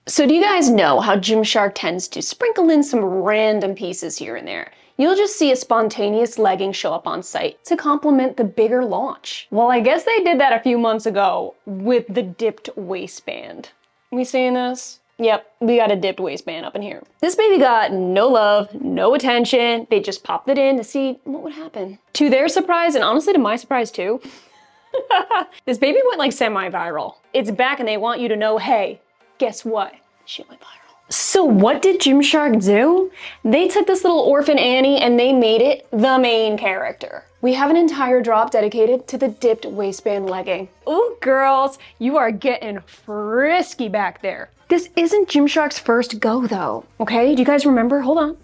So do you guys know how Gymshark tends to sprinkle in some random pieces here and there? You'll just see a spontaneous legging show up on site to complement the bigger launch. Well, I guess they did that a few months ago with the dipped waistband. We seeing this? Yep, we got a dipped waistband up in here. This baby got no love, no attention. They just popped it in to see what would happen. To their surprise, and honestly to my surprise too, this baby went like semi-viral. It's back and they want you to know, hey, guess what? She went viral. So what did Gymshark do? They took this little orphan Annie and they made it the main character. We have an entire drop dedicated to the dipped waistband legging. Ooh, girls, you are getting frisky back there. This isn't Gymshark's first go though, okay? Do you guys remember? Hold on.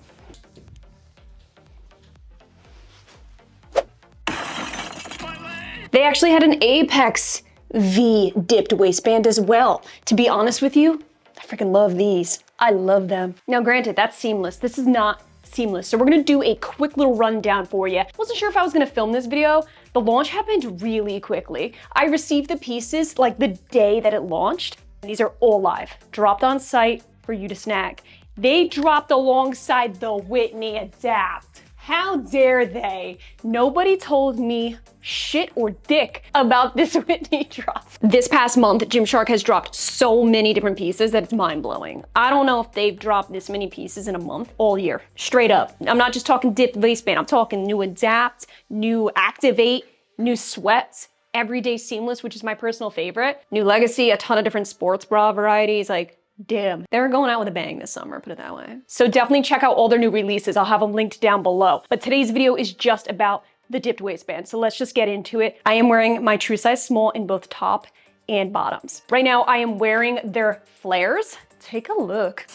They actually had an Apex V dipped waistband as well. To be honest with you, I freaking love these. I love them. Now granted, that's seamless. This is not seamless. So we're gonna do a quick little rundown for you. Wasn't sure if I was gonna film this video. The launch happened really quickly. I received the pieces like the day that it launched. These are all live, dropped on site for you to snag. They dropped alongside the Whitney Adapt. How dare they? Nobody told me shit or dick about this Whitney drop. This past month, Gymshark has dropped so many different pieces that it's mind-blowing. I don't know if they've dropped this many pieces in a month all year, straight up. I'm not just talking dipped waistband, I'm talking new Adapt, new Activate, new Sweats, Everyday Seamless, which is my personal favorite, new Legacy, a ton of different sports bra varieties, like damn, they're going out with a bang this summer, put it that way. So definitely check out all their new releases. I'll have them linked down below. But today's video is just about the dipped waistband. So let's just get into it. I am wearing my true size small in both top and bottoms. Right now I am wearing their flares. Take a look.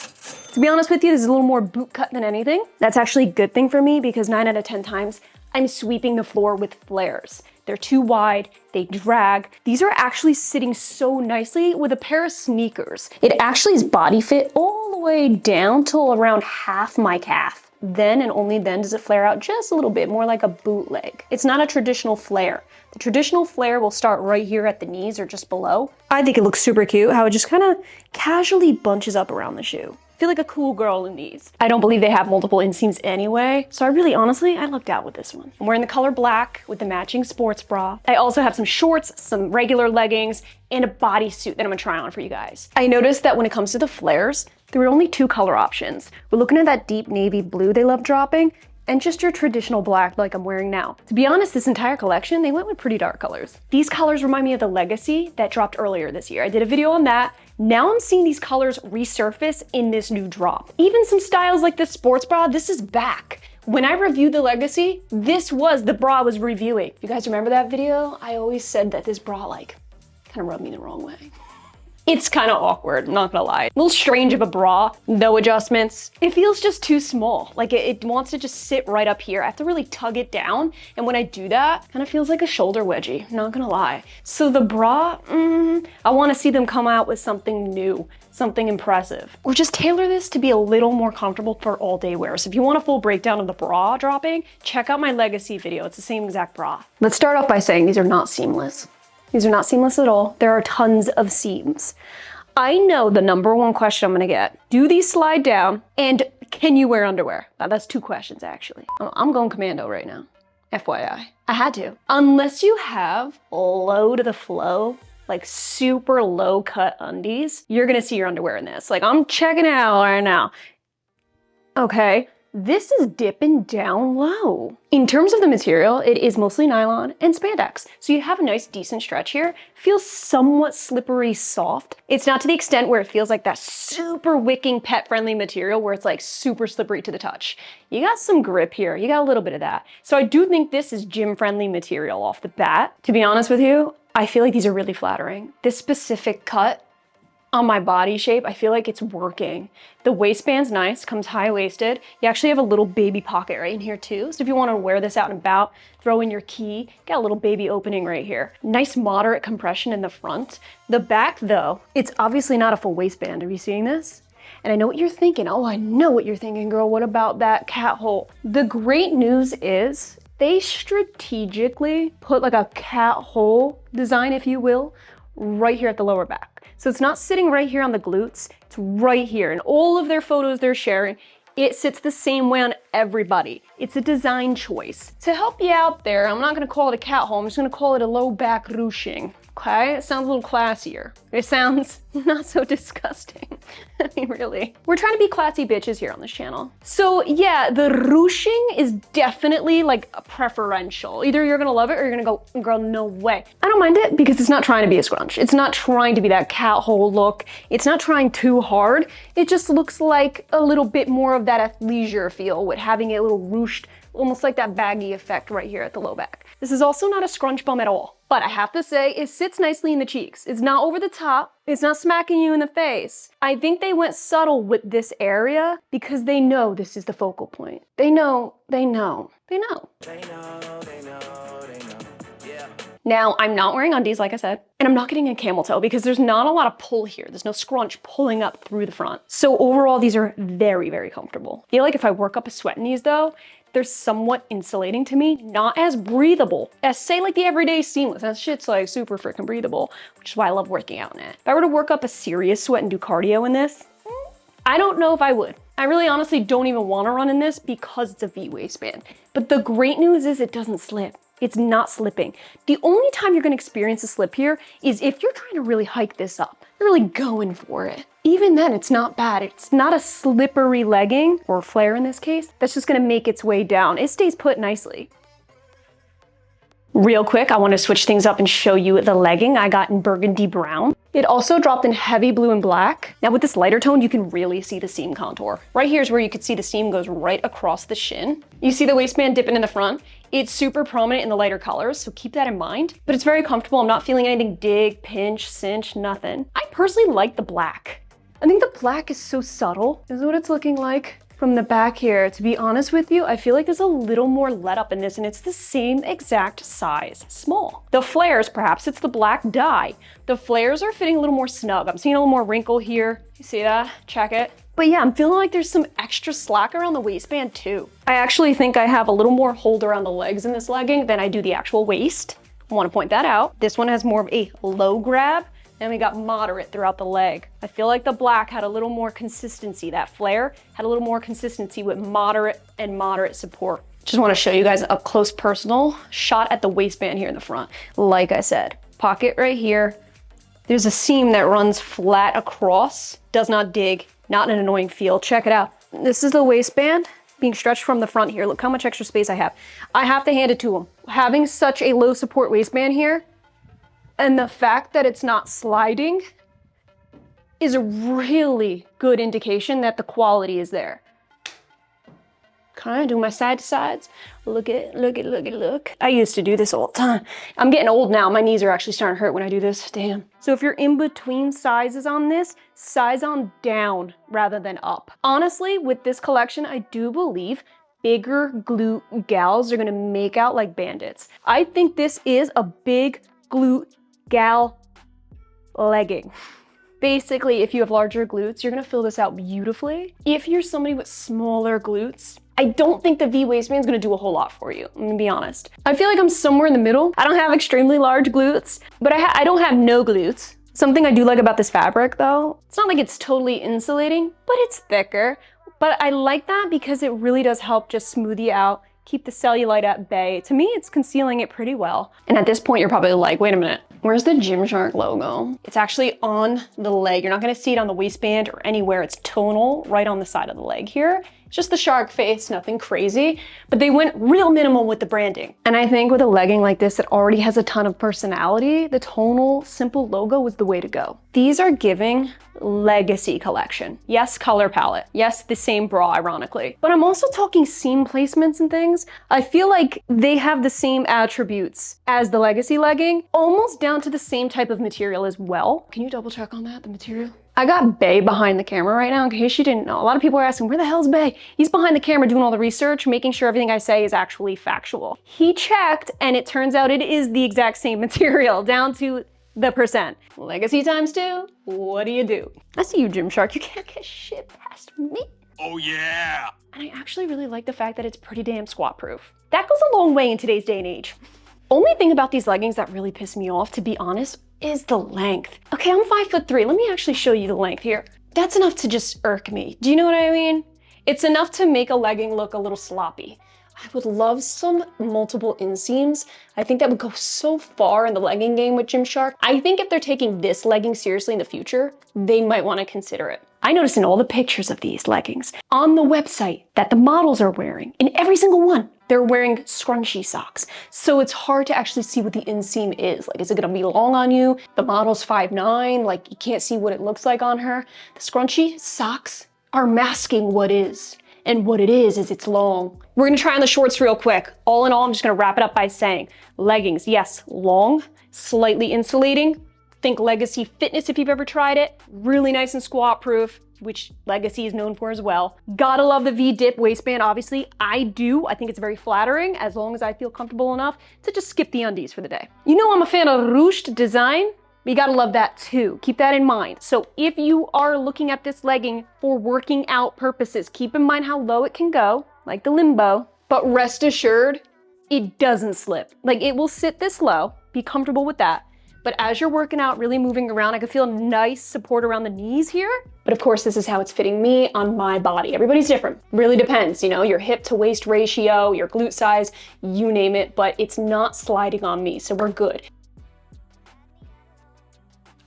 To be honest with you, this is a little more boot cut than anything. That's actually a good thing for me because 9 out of 10 times I'm sweeping the floor with flares. They're too wide, they drag. These are actually sitting so nicely with a pair of sneakers. It actually is body fit all the way down till around half my calf. Then and only then does it flare out just a little bit, more like a bootleg. It's not a traditional flare. The traditional flare will start right here at the knees or just below. I think it looks super cute how it just kind of casually bunches up around the shoe. I feel like a cool girl in these. I don't believe they have multiple inseams anyway, so I lucked out with this one. I'm wearing the color black with the matching sports bra. I also have some shorts, some regular leggings, and a bodysuit that I'm gonna try on for you guys. I noticed that when it comes to the flares, there were only 2 color options. We're looking at that deep navy blue they love dropping, and just your traditional black like I'm wearing now. To be honest, this entire collection, they went with pretty dark colors. These colors remind me of the Legacy that dropped earlier this year. I did a video on that. Now I'm seeing these colors resurface in this new drop. Even some styles like this sports bra, this is back. When I reviewed the Legacy, this was the bra I was reviewing. You guys remember that video? I always said that this bra like kind of rubbed me the wrong way. It's kind of awkward, not gonna lie. A little strange of a bra, no adjustments. It feels just too small. Like it wants to just sit right up here. I have to really tug it down. And when I do that, kind of feels like a shoulder wedgie, not gonna lie. So the bra, I wanna see them come out with something new, something impressive. Or just tailor this to be a little more comfortable for all day wear. So if you want a full breakdown of the bra dropping, check out my Legacy video. It's the same exact bra. Let's start off by saying these are not seamless. These are not seamless at all. There are tons of seams. I know the #1 question I'm gonna get. Do these slide down? And can you wear underwear? Now that's 2 questions actually. I'm going commando right now. FYI. I had to. Unless you have low to the flow, like super low cut undies, you're gonna see your underwear in this. Like I'm checking it out right now. Okay. This is dipping down low. In terms of the material, it is mostly nylon and spandex. So you have a nice decent stretch here. Feels somewhat slippery soft. It's not to the extent where it feels like that super wicking pet friendly material where it's like super slippery to the touch. You got some grip here. You got a little bit of that. So I do think this is gym friendly material off the bat. To be honest with you, I feel like these are really flattering. This specific cut on my body shape, I feel like it's working. The waistband's nice, comes high-waisted. You actually have a little baby pocket right in here too. So if you want to wear this out and about, throw in your key, got a little baby opening right here. Nice moderate compression in the front. The back though, it's obviously not a full waistband. Are you seeing this? And I know what you're thinking. Oh, I know what you're thinking, girl. What about that cat hole? The great news is they strategically put like a cat hole design, if you will, right here at the lower back. So it's not sitting right here on the glutes, it's right here. And all of their photos they're sharing, it sits the same way on everybody. It's a design choice. To help you out there, I'm not gonna call it a cat hole, I'm just gonna call it a low back ruching. Okay, it sounds a little classier. It sounds not so disgusting. I mean, really. We're trying to be classy bitches here on this channel. So yeah, the ruching is definitely like a preferential. Either you're gonna love it or you're gonna go, girl, no way. I don't mind it because it's not trying to be a scrunch. It's not trying to be that cat hole look. It's not trying too hard. It just looks like a little bit more of that athleisure feel with having it a little ruched, almost like that baggy effect right here at the low back. This is also not a scrunch bum at all. But I have to say, it sits nicely in the cheeks. It's not over the top. It's not smacking you in the face. I think they went subtle with this area because they know this is the focal point. They know, they know, they know. They know, they know, they know, yeah. Now, I'm not wearing undies, like I said, and I'm not getting a camel toe because there's not a lot of pull here. There's no scrunch pulling up through the front. So overall, these are very, very comfortable. I feel like if I work up a sweat in these though, they're somewhat insulating to me, not as breathable as say like the everyday seamless. That shit's like super freaking breathable, which is why I love working out in it. If I were to work up a serious sweat and do cardio in this, I don't know if I would. I really honestly don't even want to run in this because it's a V waistband. But the great news is it doesn't slip. It's not slipping. The only time you're gonna experience a slip here is if you're trying to really hike this up. You're really going for it. Even then, it's not bad. It's not a slippery legging, or flare in this case, that's just gonna make its way down. It stays put nicely. Real quick, I want to switch things up and show you the legging I got in burgundy brown. It also dropped in heavy blue and black. Now with this lighter tone, you can really see the seam contour. Right here is where you can see the seam goes right across the shin. You see the waistband dipping in the front. It's super prominent in the lighter colors, so keep that in mind. But it's very comfortable. I'm not feeling anything dig, pinch, cinch, nothing. I personally like the black. I think the black is so subtle. This is what it's looking like from the back here. To be honest with you, I feel like there's a little more let up in this and it's the same exact size, small. The flares, perhaps it's the black dye. The flares are fitting a little more snug. I'm seeing a little more wrinkle here. You see that? Check it. But yeah, I'm feeling like there's some extra slack around the waistband too. I actually think I have a little more hold around the legs in this legging than I do the actual waist. I want to point that out. This one has more of a low grab. And we got moderate throughout the leg. I feel like the black had a little more consistency. That flare had a little more consistency with moderate and moderate support. Just want to show you guys an up close personal shot at the waistband here in the front. Like I said, pocket right here. There's a seam that runs flat across, does not dig, not an annoying feel. Check it out. This is the waistband being stretched from the front here. Look how much extra space I have. I have to hand it to them. Having such a low support waistband here, and the fact that it's not sliding is a really good indication that the quality is there. Kind of do my side to sides. Look at, look at, look at, look. I used to do this all the time. I'm getting old now. My knees are actually starting to hurt when I do this. Damn. So if you're in between sizes on this, size on down rather than up. Honestly, with this collection, I do believe bigger glute gals are gonna make out like bandits. I think this is a big glute gal legging. Basically, if you have larger glutes, you're gonna fill this out beautifully. If you're somebody with smaller glutes, I don't think the V waistband is gonna do a whole lot for you, I'm gonna be honest. I feel like I'm somewhere in the middle. I don't have extremely large glutes, but I don't have no glutes. Something I do like about this fabric though, it's not like it's totally insulating, but it's thicker. But I like that because it really does help just smooth you out, keep the cellulite at bay. To me, it's concealing it pretty well. And at this point, you're probably like, wait a minute, where's the Gymshark logo? It's actually on the leg. You're not gonna see it on the waistband or anywhere. It's tonal right on the side of the leg here. It's just the shark face, nothing crazy, but they went real minimal with the branding. And I think with a legging like this that already has a ton of personality, the tonal, simple logo was the way to go. These are giving legacy collection. Yes, color palette. Yes, the same bra, ironically. But I'm also talking seam placements and things. I feel like they have the same attributes as the legacy legging, almost down to the same type of material as well. Can you double check on that, the material? I got Bay behind the camera right now in case you didn't know. A lot of people are asking, where the hell's Bay? He's behind the camera doing all the research, making sure everything I say is actually factual. He checked and it turns out it is the exact same material down to the percent. Legacy times 2, what do you do? I see you, Gymshark, you can't get shit past me. Oh yeah. And I actually really like the fact that it's pretty damn squat proof. That goes a long way in today's day and age. Only thing about these leggings that really piss me off, to be honest, is the length. Okay, I'm 5'3". Let me actually show you the length here. That's enough to just irk me. Do you know what I mean? It's enough to make a legging look a little sloppy. I would love some multiple inseams. I think that would go so far in the legging game with Gymshark. I think if they're taking this legging seriously in the future, they might want to consider it. I noticed in all the pictures of these leggings on the website that the models are wearing, in every single one, they're wearing scrunchy socks. So it's hard to actually see what the inseam is. Like, is it gonna be long on you? The model's 5'9", like you can't see what it looks like on her. The scrunchy socks are masking what is. And what it is it's long. We're gonna try on the shorts real quick. All in all, I'm just gonna wrap it up by saying, leggings, yes, long, slightly insulating. Think Legacy Fitness if you've ever tried it. Really nice and squat proof, which Legacy is known for as well. Gotta love the V-dip waistband, obviously. I do, I think it's very flattering as long as I feel comfortable enough to just skip the undies for the day. You know I'm a fan of ruched design. But you gotta love that too. Keep that in mind. So if you are looking at this legging for working out purposes, keep in mind how low it can go, like the limbo, but rest assured, it doesn't slip. Like, it will sit this low, be comfortable with that. But as you're working out, really moving around, I can feel nice support around the knees here. But of course, this is how it's fitting me on my body. Everybody's different. Really depends, you know, your hip to waist ratio, your glute size, you name it, but it's not sliding on me, so we're good.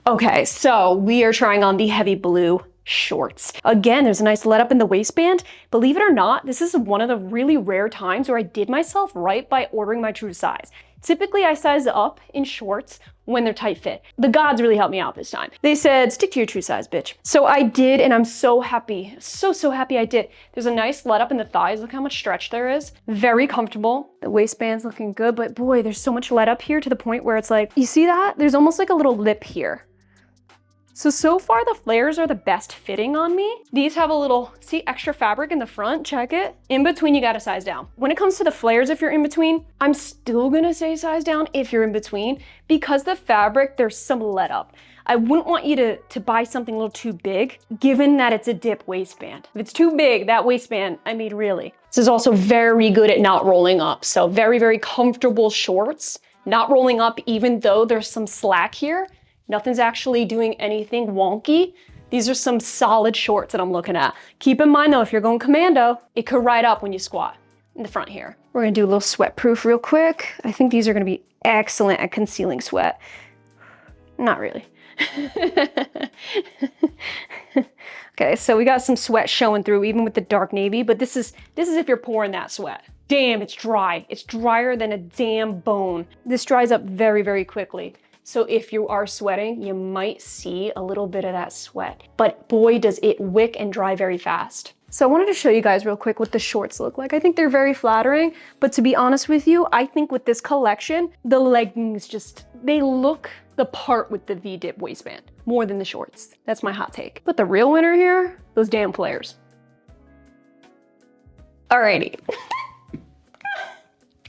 Okay, so we are trying on the heavy blue shorts. Again, there's a nice let up in the waistband. Believe it or not, this is one of the really rare times where I did myself right by ordering my true size. Typically, I size up in shorts when they're tight fit. The gods really helped me out this time. They said, stick to your true size, bitch. So I did, and I'm so happy. So happy I did. There's a nice let up in the thighs. Look how much stretch there is. Very comfortable. The waistband's looking good, but boy, there's so much let up here to the point where it's like, you see that? There's almost like a little lip here. So far the flares are the best fitting on me. These have a little, see, extra fabric in the front, check it. In between, you gotta size down. When it comes to the flares, if you're in between, I'm still gonna say size down if you're in between, because the fabric, there's some let up. I wouldn't want you to buy something a little too big, given that it's a dip waistband. If it's too big, that waistband, I mean, really. This is also very good at not rolling up. So very comfortable shorts, not rolling up even though there's some slack here. Nothing's actually doing anything wonky. These are some solid shorts that I'm looking at. Keep in mind though, if you're going commando, it could ride up when you squat in the front here. We're gonna do a little sweat proof real quick. I think these are gonna be excellent at concealing sweat. Not really. Okay, so we got some sweat showing through even with the dark navy, but this is if you're pouring that sweat. Damn, it's dry. It's drier than a damn bone. This dries up very quickly. So if you are sweating, you might see a little bit of that sweat, but boy, does it wick and dry very fast. So I wanted to show you guys real quick what the shorts look like. I think they're very flattering, but to be honest with you, I think with this collection, the leggings they look the part with the V-dip waistband more than the shorts. That's my hot take. But the real winner here, those damn flares. Alrighty.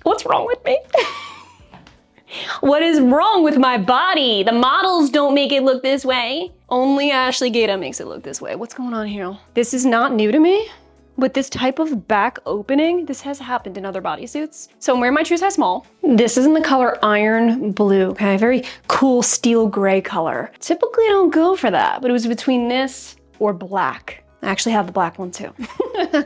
What's wrong with me? What is wrong with my body? The models don't make it look this way. Only Ashley Gaita makes it look this way. What's going on here? This is not new to me. With this type of back opening, this has happened in other bodysuits. So I'm wearing my true size small. This is in the color iron blue, okay? Very cool steel gray color. Typically I don't go for that, but it was between this or black. I actually have the black one too.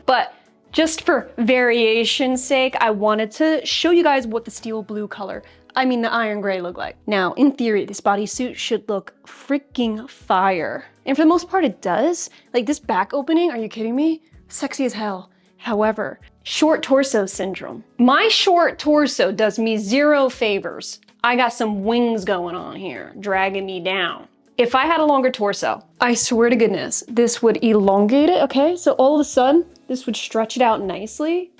But just for variation's sake, I wanted to show you guys what the steel blue color, the iron gray look like. Now, in theory, this bodysuit should look freaking fire. And for the most part, it does. Like this back opening, are you kidding me? Sexy as hell. However, short torso syndrome. My short torso does me zero favors. I got some wings going on here, dragging me down. If I had a longer torso, I swear to goodness, this would elongate it, okay? So all of a sudden, this would stretch it out nicely.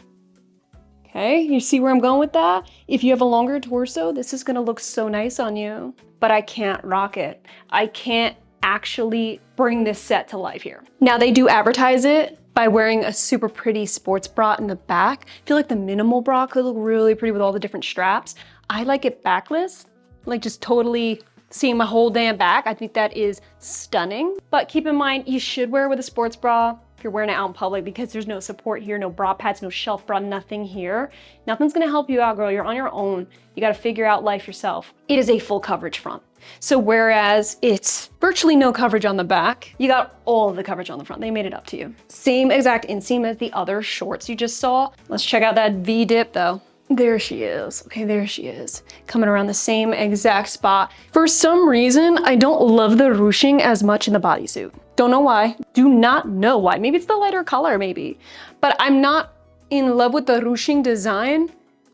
Okay, you see where I'm going with that? If you have a longer torso, this is gonna look so nice on you, but I can't rock it. I can't actually bring this set to life here. Now they do advertise it by wearing a super pretty sports bra in the back. I feel like the minimal bra could look really pretty with all the different straps. I like it backless, like just totally seeing my whole damn back. I think that is stunning. But keep in mind, you should wear it with a sports bra. If you're wearing it out in public because there's no support here, no bra pads, no shelf bra, nothing here. Nothing's gonna help you out, girl. You're on your own. You gotta figure out life yourself. It is a full coverage front. So whereas it's virtually no coverage on the back, you got all of the coverage on the front. They made it up to you. Same exact inseam as the other shorts you just saw. Let's check out that V dip though. There she is. Okay, there she is. Coming around the same exact spot. For some reason, I don't love the ruching as much in the bodysuit. Don't know why. Do not know why. Maybe it's the lighter color, maybe. But I'm not in love with the ruching design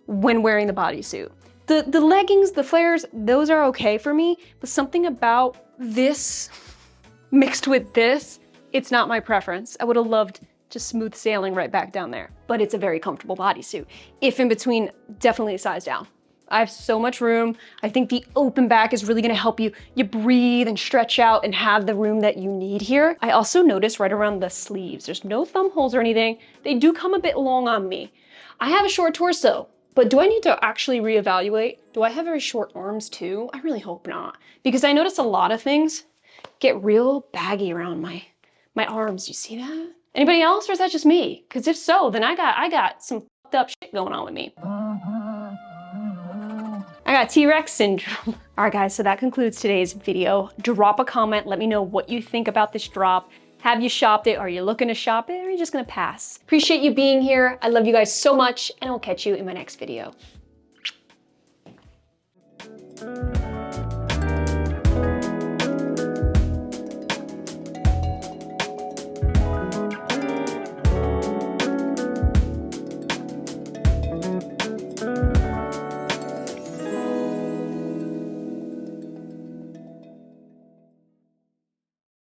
when wearing the bodysuit. The leggings, the flares, those are okay for me, but something about this mixed with this, it's not my preference. I would have loved just smooth sailing right back down there. But it's a very comfortable bodysuit. If in between, definitely a size down. I have so much room. I think the open back is really gonna help you breathe and stretch out and have the room that you need here. I also noticed right around the sleeves, there's no thumb holes or anything. They do come a bit long on me. I have a short torso, but do I need to actually reevaluate? Do I have very short arms too? I really hope not. Because I notice a lot of things get real baggy around my arms. You see that? Anybody else, or is that just me? Because if so, then I got some fucked up shit going on with me. I got T-Rex syndrome. All right, guys, so that concludes today's video. Drop a comment. Let me know what you think about this drop. Have you shopped it? Are you looking to shop it? Or are you just gonna pass? Appreciate you being here. I love you guys so much, and I'll catch you in my next video.